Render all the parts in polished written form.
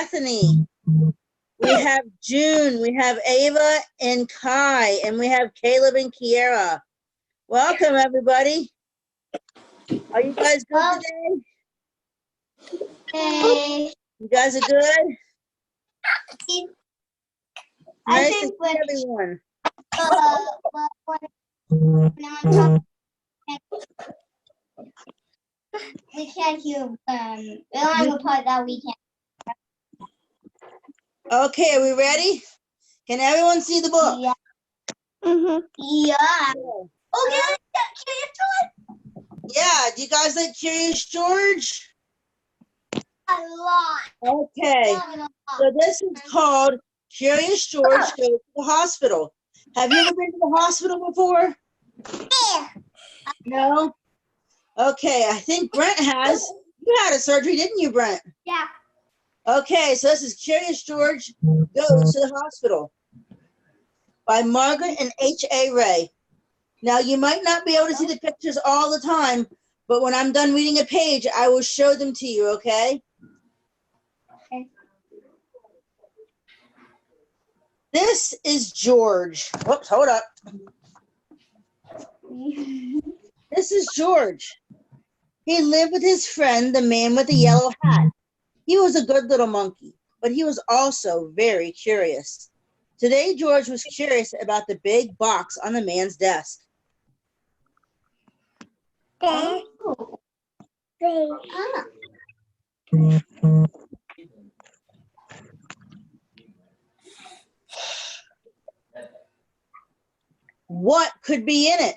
Bethany. We have June. We have Ava and Kai. And we have Caleb and Kiera. Welcome, everybody. Are you guys good today? Hey. You guys are good? I Nice to think see everyone. We can't hear. We don't have a part that we can't. Okay, are we ready? Can everyone see the book? Yeah. Yeah. Okay. Yeah, do you guys like Curious George? A lot. Okay, so this is called Curious George Goes to the Hospital. Have you ever been to the hospital before? Yeah. No? Okay, I think Brent has. You had a surgery, didn't you, Brent? Yeah. Okay, so this is Curious George Goes to the Hospital by Margaret and H.A. Ray. Now, you might not be able to see the pictures all the time, but when I'm done reading a page, I will show them to you, okay? Okay. This is George. Whoops, hold up. This is George. He lived with his friend, the man with the yellow hat. He was a good little monkey, but he was also very curious. Today, George was curious about the big box on the man's desk. What could be in it?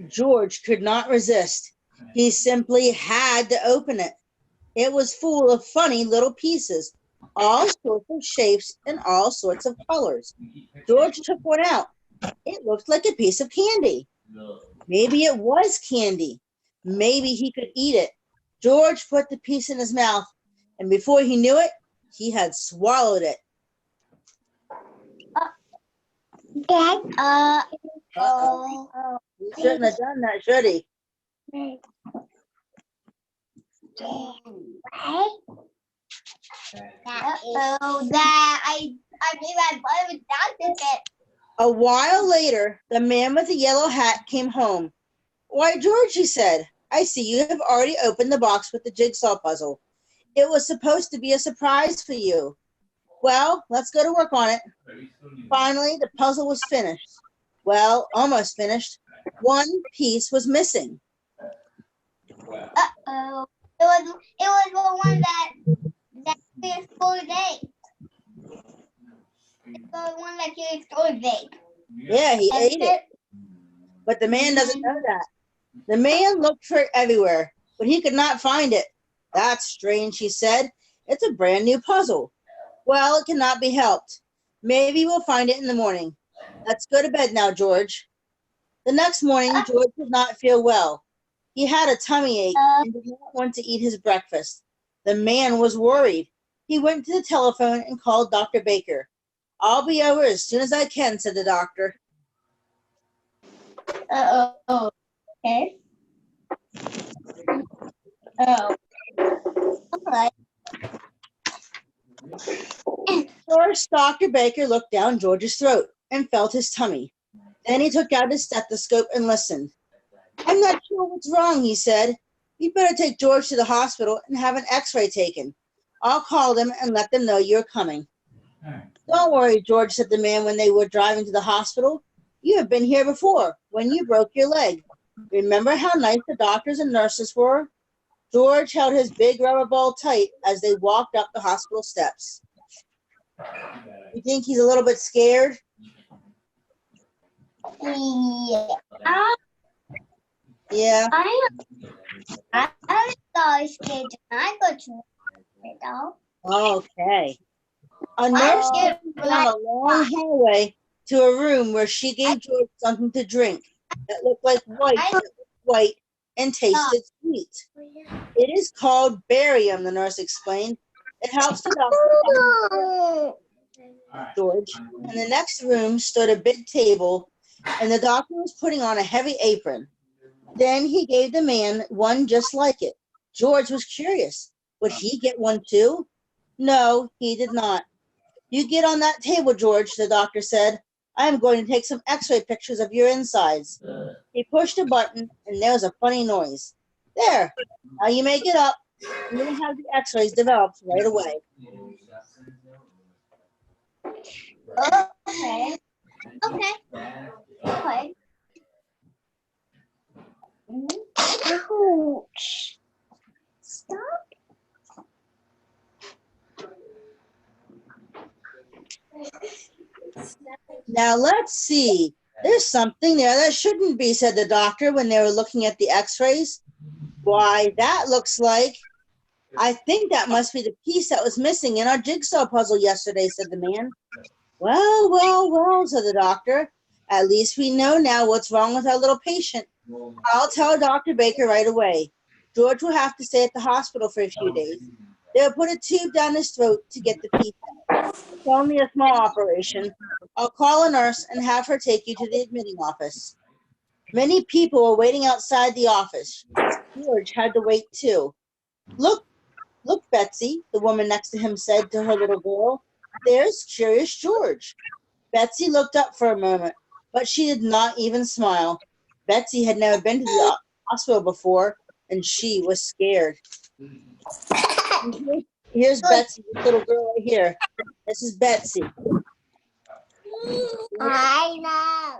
George could not resist. He simply had to open it. It was full of funny little pieces, all sorts of shapes and all sorts of colors. George took one out. It looked like a piece of candy. Maybe it was candy. Maybe he could eat it. George put the piece in his mouth, and before he knew it, he had swallowed it. He shouldn't have done that, should he? I believe I bought it without it. A while later, the man with the yellow hat came home. Why, George, he said, I see you have already opened the box with the jigsaw puzzle. It was supposed to be a surprise for you. Well, let's go to work on it. Finally, the puzzle was finished. Well, almost finished. One piece was missing. Uh-oh. It was the one that Curious George ate. It's the one that Curious George ate. Yeah, he ate it. But the man doesn't know that. The man looked for it everywhere, but he could not find it. That's strange, he said. It's a brand new puzzle. Well, it cannot be helped. Maybe we'll find it in the morning. Let's go to bed now, George. The next morning, George did not feel well. He had a tummy ache and did not want to eat his breakfast. The man was worried. He went to the telephone and called Dr. Baker. I'll be over as soon as I can, said the doctor. Uh-oh. Okay. Oh. All right. First, Dr. Baker looked down George's throat and felt his tummy. Then he took out his stethoscope and listened. I'm not sure what's wrong, he said. You'd better take George to the hospital and have an x-ray taken. I'll call them and let them know you're coming. Don't worry, George, said the man when they were driving to the hospital. You have been here before, when you broke your leg. Remember how nice the doctors and nurses were? George held his big rubber ball tight as they walked up the hospital steps. You think he's a little bit scared? Yeah. Yeah. I was scared when I go to hospital. Okay. A nurse took him down a long hallway to a room where she gave George something to drink that looked like white and tasted sweet. It is called barium, the nurse explained. It helps the doctor. George. In the next room stood a big table, and the doctor was putting on a heavy apron. Then he gave the man one just like it. George was curious. Would he get one too? No, he did not. You get on that table, George, the doctor said. I am going to take some x-ray pictures of your insides. He pushed a button, and there was a funny noise. There. Now you may get up. We will have the x-rays developed right away. Okay. Okay. Okay. Ouch. Stop. Now let's see. There's something there that shouldn't be, said the doctor when they were looking at the x-rays. Why, that looks like... I think that must be the piece that was missing in our jigsaw puzzle yesterday, said the man. Well, well, well, said the doctor. At least we know now what's wrong with our little patient. I'll tell Dr. Baker right away. George will have to stay at the hospital for a few days. They'll put a tube down his throat to get the piece out. It's only a small operation. I'll call a nurse and have her take you to the admitting office. Many people were waiting outside the office. George had to wait too. Look, look, Betsy, the woman next to him said to her little girl. There's Curious George. Betsy looked up for a moment, but she did not even smile. Betsy had never been to the hospital before, and she was scared. Here's Betsy, this little girl right here. This is Betsy. I know.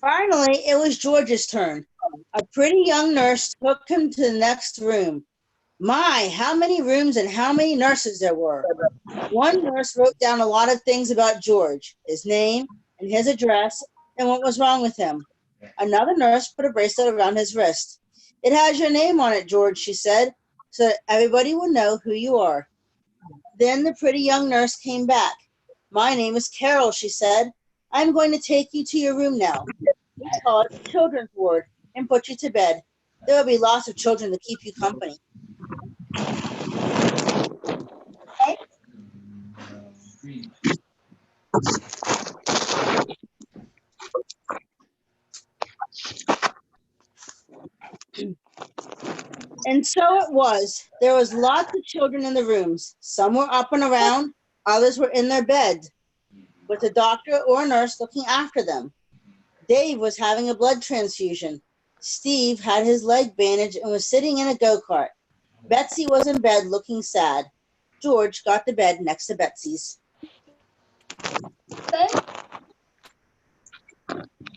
Finally, it was George's turn. A pretty young nurse took him to the next room. My, how many rooms and how many nurses there were. One nurse wrote down a lot of things about George, his name and his address, and what was wrong with him. Another nurse put a bracelet around his wrist. It has your name on it, George, she said, so that everybody will know who you are. Then the pretty young nurse came back. My name is Carol, she said. I'm going to take you to your room now. We call it the children's ward and put you to bed. There will be lots of children to keep you company. And so it was. There was lots of children in the rooms. Some were up and around, others were in their beds, with a doctor or a nurse looking after them. Dave was having a blood transfusion. Steve had his leg bandaged and was sitting in a go-kart. Betsy was in bed looking sad. George got the bed next to Betsy's.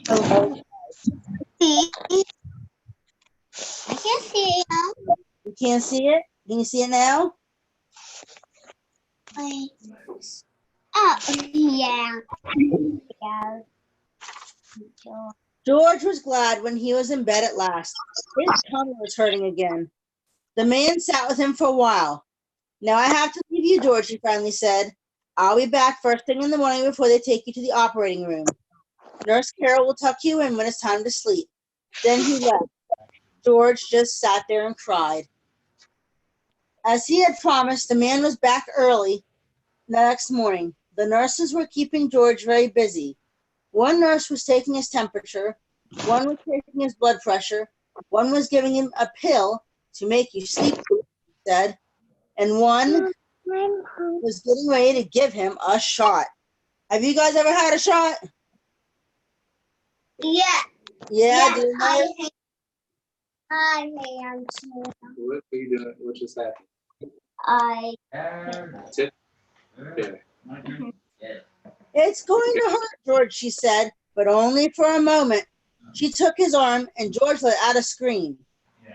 Hello. I can see you. You can't see it? Can you see it now? Oh, yeah. Yeah. George was glad when he was in bed at last. His tummy was hurting again. The man sat with him for a while. Now I have to leave you, George, he finally said. I'll be back first thing in the morning before they take you to the operating room. Nurse Carol will tuck you in when it's time to sleep. Then he left. George just sat there and cried. As he had promised, the man was back early the next morning. The nurses were keeping George very busy. One nurse was taking his temperature, one was taking his blood pressure, one was giving him a pill to make you sleep, he said, and one was getting ready to give him a shot. Have you guys ever had a shot? Yeah. Yeah, do you know? I am too. What are you doing? What just happened? I. Sit. Yeah. It's going to hurt, George, she said, but only for a moment. She took his arm, and George let out a scream.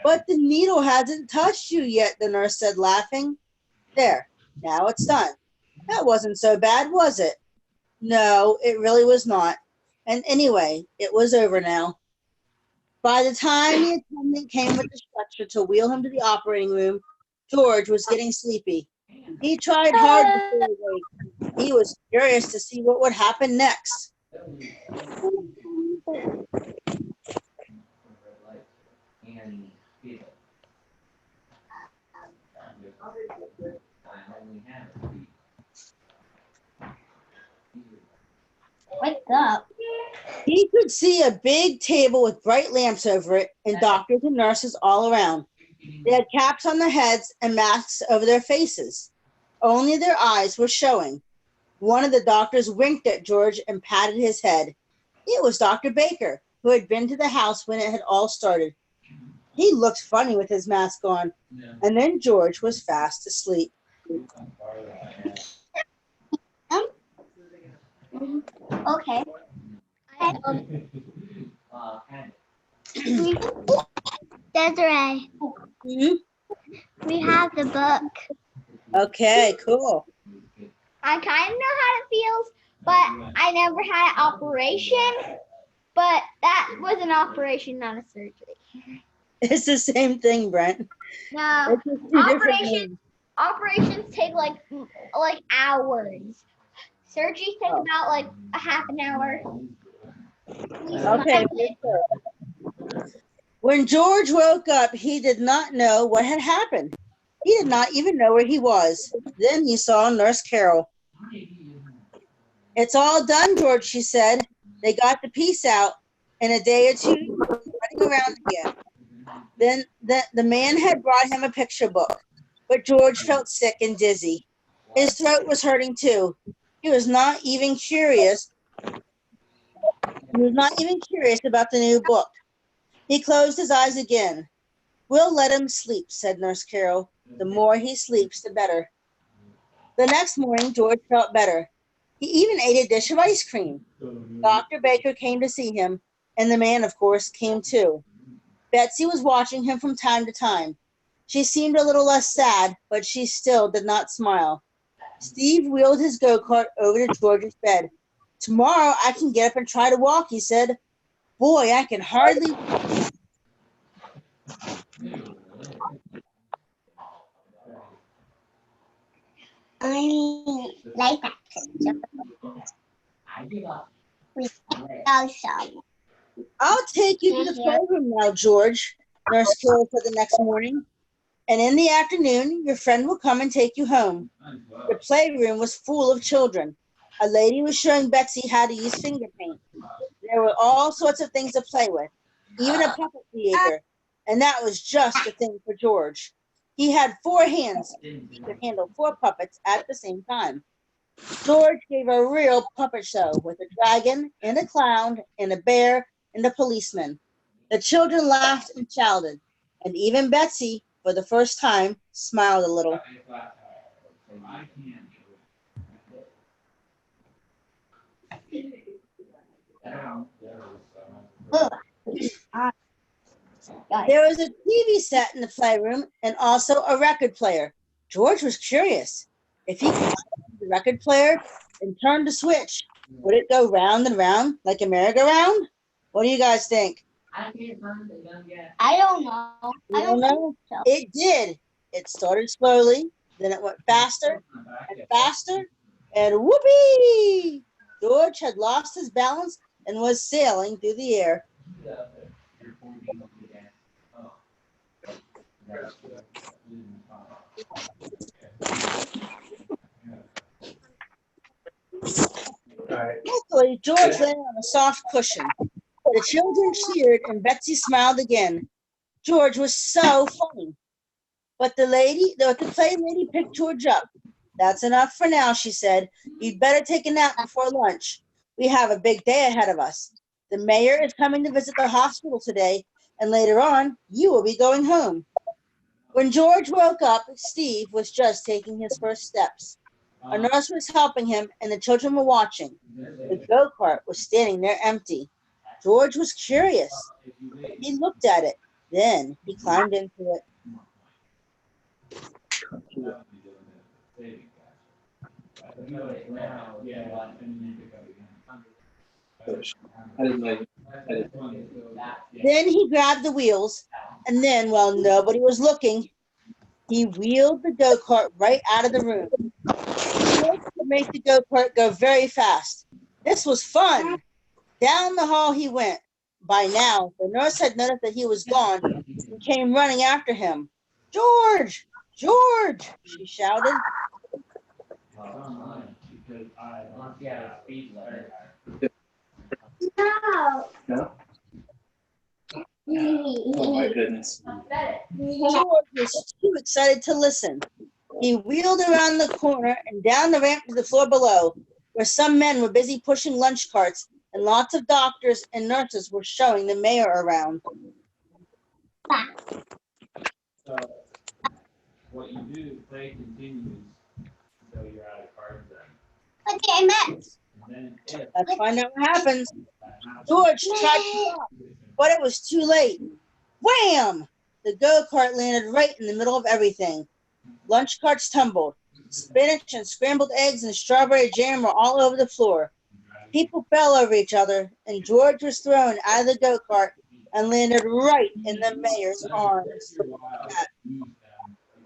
But the needle hasn't touched you yet, the nurse said, laughing. There, now it's done. That wasn't so bad, was it? No, it really was not. And anyway, it was over now. By the time the attendant came with the stretcher to wheel him to the operating room, George was getting sleepy. He tried hard to stay awake. He was curious to see what would happen next. Wake up. He could see a big table with bright lamps over it and doctors and nurses all around. They had caps on their heads and masks over their faces. Only their eyes were showing. One of the doctors winked at George and patted his head. It was Dr. Baker, who had been to the house when it had all started. He looked funny with his mask on, and then George was fast asleep. Okay. Desiree, Hmm? we have the book. Okay, cool. I kind of know how it feels, but I never had an operation. But that was an operation, not a surgery. It's the same thing, Brent. No, It's just two different operations names. operations take like hours. Surgeries take about like a half an hour. Okay, for sure. When George woke up, he did not know what had happened. He did not even know where he was. Then he saw Nurse Carol. It's all done, George, she said. They got the piece out. In a day or two, he was running around again. Then the man had brought him a picture book, but George felt sick and dizzy. His throat was hurting too. He was not even curious. He was not even curious about the new book. He closed his eyes again. We'll let him sleep, said Nurse Carol. The more he sleeps, the better. The next morning, George felt better. He even ate a dish of ice cream. Dr. Baker came to see him, and the man, of course, came too. Betsy was watching him from time to time. She seemed a little less sad, but she still did not smile. Steve wheeled his go-kart over to George's bed. Tomorrow I can get up and try to walk, he said. Boy, I can hardly walk. I like that picture. We also. I'll take you to the playroom now, George, Nurse Carol said the next morning. And in the afternoon, your friend will come and take you home. The playroom was full of children. A lady was showing Betsy how to use finger paint. There were all sorts of things to play with, even a puppet theater, and that was just the thing for George. He had 4 hands. He could handle 4 puppets at the same time. George gave a real puppet show with a dragon and a clown and a bear and a policeman. The children laughed and shouted, and even Betsy, for the first time, smiled a little. There was a TV set in the playroom and also a record player. George was curious. If he could turn the record player and turn the switch, would it go round and round like a merry-go-round? What do you guys think? I don't know. You don't know? It did. It started slowly, then it went faster and faster, and whoopee! George had lost his balance and was sailing through the air. Luckily, George lay on a soft cushion. The children cheered and Betsy smiled again. George was so funny. But the play lady picked George up. That's enough for now, she said. You'd better take a nap before lunch. We have a big day ahead of us. The mayor is coming to visit the hospital today, and later on, you will be going home. When George woke up, Steve was just taking his first steps. A nurse was helping him, and the children were watching. The go-kart was standing there empty. George was curious. He looked at it. Then he climbed into it. I didn't know. Then he grabbed the wheels, and then, while nobody was looking, he wheeled the go-kart right out of the room. George could make the go-kart go very fast. This was fun. Down the hall he went. By now, the nurse had noticed that he was gone and came running after him. George! George! She shouted. No. No? Oh my goodness. George was too excited to listen. He wheeled around the corner and down the ramp to the floor below, where some men were busy pushing lunch carts and lots of doctors and nurses were showing the mayor around. So what you do, play continues until you're out of cards then. Okay, Max. And then if Let's find out what happens. that happens, George tried to stop, but it was too late. Wham! The go-kart landed right in the middle of everything. Lunch carts tumbled. Spinach and scrambled eggs and strawberry jam were all over the floor. People fell over each other, and George was thrown out of the go-kart and landed right in the mayor's arms. after a while, use them.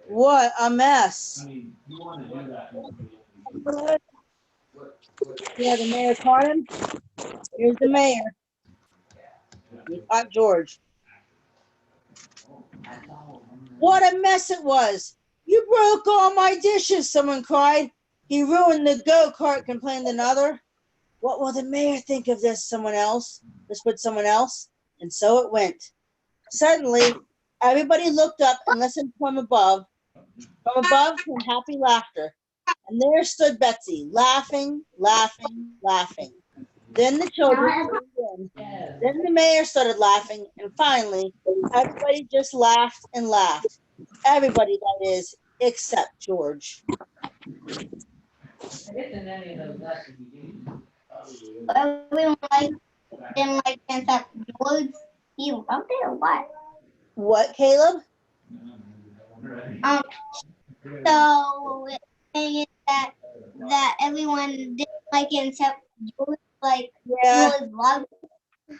What a mess. I mean, you want to do that. Yeah, the mayor caught him. Here's the mayor. He caught George. What a mess it was. You broke all my dishes, someone cried. He ruined the go-kart, complained another. What will the mayor think of this, someone else? Whispered someone else. And so it went. Suddenly, everybody looked up and listened from above. From above came happy laughter. And there stood Betsy, laughing, laughing, laughing. Then the children joined in. Then the mayor started laughing, and finally, everybody just laughed and laughed. Everybody, that is, except George. Everyone didn't like except George. He loved it or what? What, Caleb? So it's saying that everyone didn't like it except George, like Yeah, George loved it.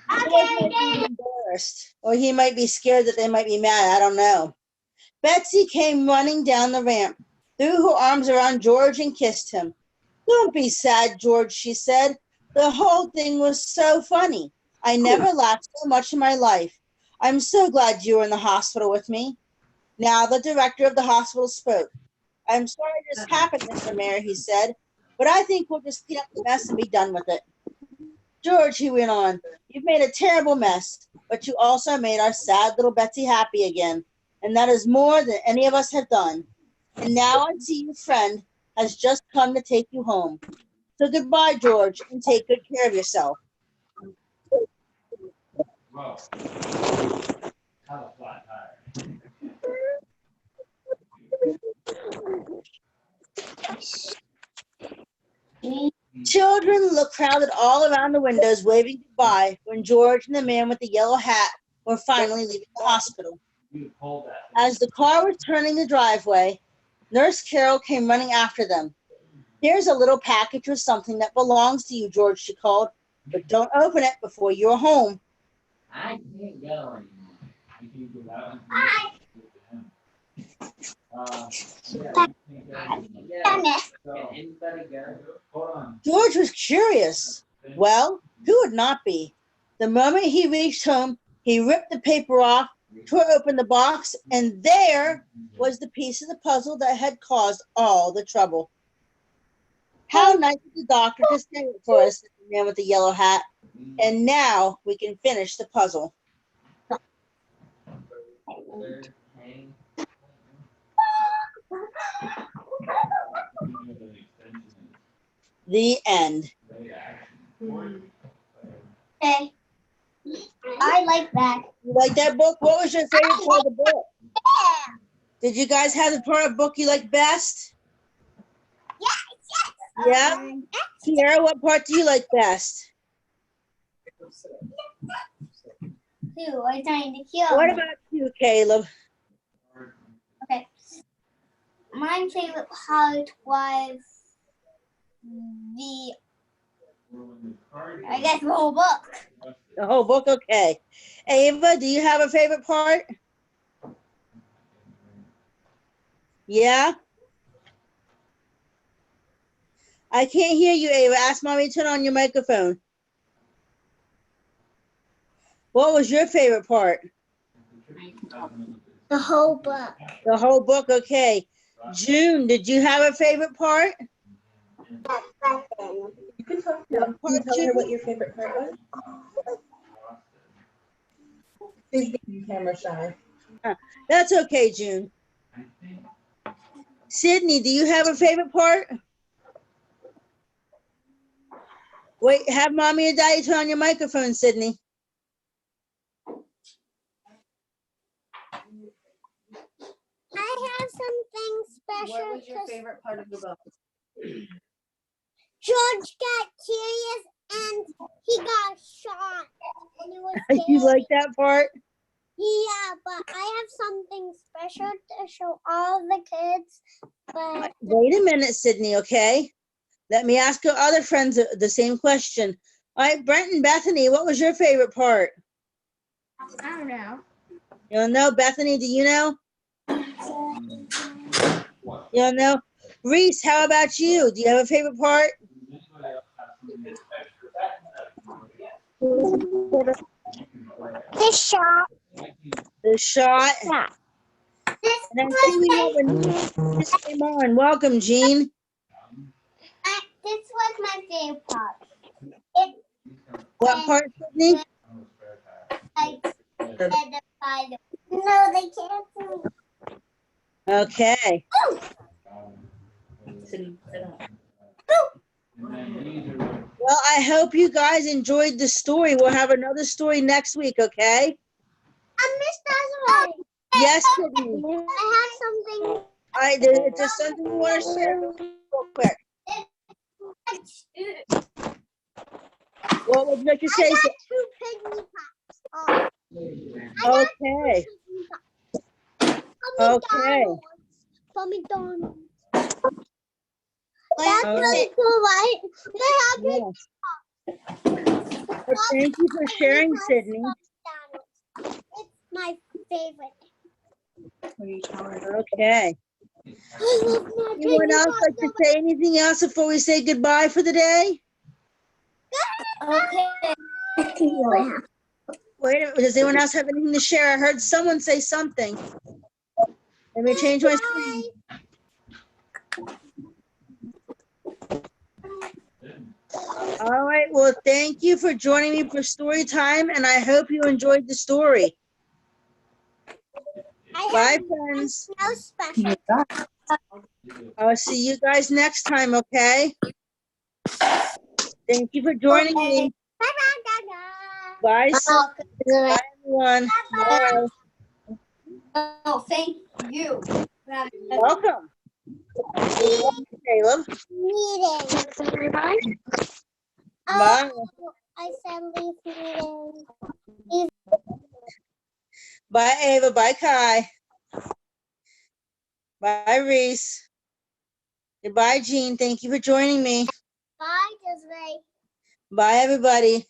George might be embarrassed, or he might be scared that they might be mad. I don't know. Betsy came running down the ramp, threw her arms around George and kissed him. Don't be sad, George, she said. The whole thing was so funny. I never laughed so much in my life. I'm so glad you were in the hospital with me. Now the director of the hospital spoke. I'm sorry this happened, Mr. Mayor, he said, but I think we'll just clean up the mess and be done with it. George, he went on, you've made a terrible mess, but you also made our sad little Betsy happy again, and that is more than any of us have done. And now I see your friend has just come to take you home. So goodbye, George, and take good care of yourself. Whoa. Have a flat tire. Children looked crowded all around the windows, waving goodbye when George and the man with the yellow hat were finally leaving the hospital. You hold that. As the car was turning the driveway, Nurse Carol came running after them. Here's a little package with something that belongs to you, George, she called, but don't open it before you're home. I can't go anymore. I can't go out. Can anybody go? Hold on. George was curious. Well, who would not be? The moment he reached home, he ripped the paper off, tore open the box, and there was the piece of the puzzle that had caused all the trouble. How nice of the doctor to say it for us, the man with the yellow hat. And now we can finish the puzzle. The end. Okay. I like that. You like that book? What was your favorite part of the book? Did you guys have the part of the book you like best? Yeah? Kiara, what part do you like best? Who are trying to kill What me. about you, Caleb? Okay. My favorite part was the, I guess, the whole book. The whole book? Okay. Ava, do you have a favorite part? Yeah? I can't hear you, Ava. Ask Mommy to turn on your microphone. What was your favorite part? The whole book. The whole book, okay. June, did you have a favorite part? You can talk to them. Can you tell her what your favorite part was? She's being camera shy. That's okay, June. Sydney, do you have a favorite part? Wait, have mommy or daddy turn on your microphone, Sydney. I have something special. What was your favorite part of the book? George got curious and he got shot. And it was You scary. like that part? Yeah, but I have something special to show all the kids. But Wait a minute, Sydney, okay? Let me ask your other friends the same question. All right, Brent and Bethany, what was your favorite part? I don't know. You don't know? Bethany, do you know? You don't know? Reese, how about you? Do you have a favorite part? the shot. The shot. Yeah. And I see we have a new just came on. Welcome, Jean. This was my favorite part. It What part, Sydney? I said the final. No, they can't see. Okay. Sit up. Well, I hope you guys enjoyed the story. We'll have another story next week, okay? Miss Desiree. Yes, Sydney. I have something. Is there something you want to share real quick? What would you like to I say? got 2 pygmy pops. Oh. Okay. Okay. For McDonald's. All That's right. really cool, right? They have Yes. Well, thank you for sharing, Sydney. McDonald's. It's my favorite. Okay. I love my Anyone pygmy else pops like to say anything else before we say goodbye for the day? Okay. Wait a minute. Does anyone else have anything to share? I heard someone say something. Let me change my screen. All right. Well, thank you for joining me for story time, and I hope you enjoyed the story. Bye, friends. No special. I'll see you guys next time, okay? Thank you for joining me. Bye, bye, everyone. Bye. Oh, thank you. Welcome. Caleb. Meeting. Bye. I said leave meeting. Bye, Ava. Bye, Kai. Bye, Reese. Goodbye, Jean. Thank you for joining me. Bye, Desiree. Bye, everybody.